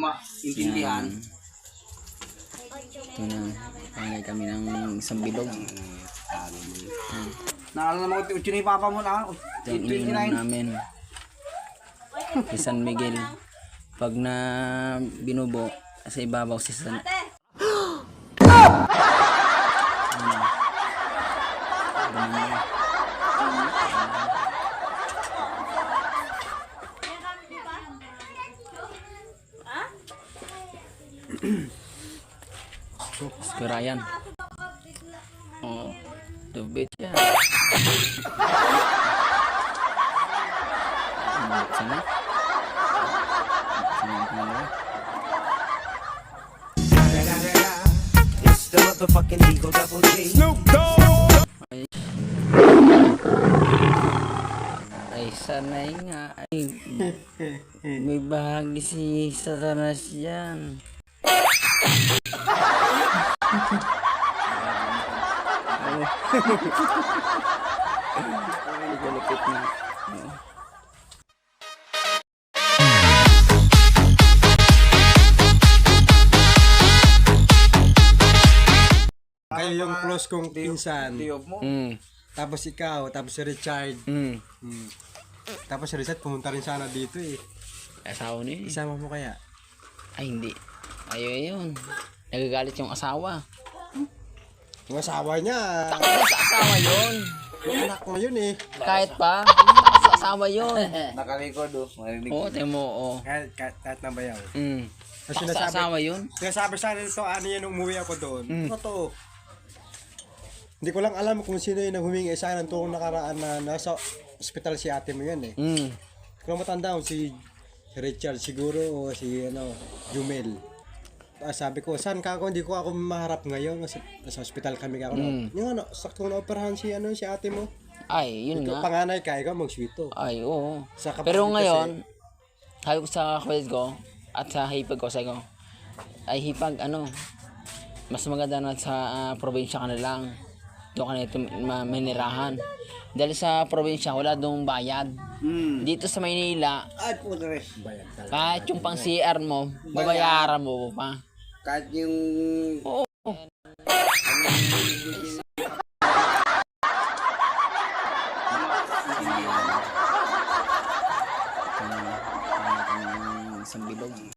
maintindihan. Ito na, pangay kami ng isang bilog. Naalala mo ko ni Papa mo na. Ito ang iniinom namin. Si San Miguel. Pag na binubo, sa ibabaw si San... Ryan. Oh, the bitch yan. Sana? It's the motherfucking Eagle Double G. Snoop Dogg. Ay, sanay nga. Ay, may bahagi si Satanas yan. Malupit na. Kayo yung close kong pinsan. Mm. Tapos ikaw, tapos si Richard. Mm. Tapos si Richard pumunta rin sana dito eh. Asawa niya. Isama mo kaya? Ay, hindi. Ayaw yun. Nagagalit yung asawa. Yung asawa niya. Takot sa asawa yun. Yung anak mo yun eh. Kahit pa, sa asawa yun. Nakalikod marinig. Oo, temo, oo. Kahit na bayaw. Mm. Kasi Sa asawa yun. Sinasabi sa akin ito, ano yan nung umuwi ako doon. Totoo. Hindi ko lang alam kung sino yung humingi sa akin ng tulong nakaraan na nasa ospital si ate mo yun eh. Mm. Kung matanda ko si Richard siguro o si Jumel. Sabi ko, saan ka ako? Hindi ko ako maharap ngayon. Nasa ospital kami ako. Yung sakto na operahan si ate mo. Ay, yun Ikaw, nga. panganay ka, ikaw magswito. Ay, oo. Sa kapatid Pero kasi- ngayon, sabi ko sa kapatid ko, at sa hipag ko, sabi ko, ay hipag, mas maganda na sa probinsya ka na lang. Doon ka na ito manirahan. Dahil sa probinsya, wala doong bayad. Dito sa Maynila, Ay, puto rin. kahit yung pang CR mo, babayaran mo pa. Kahit yung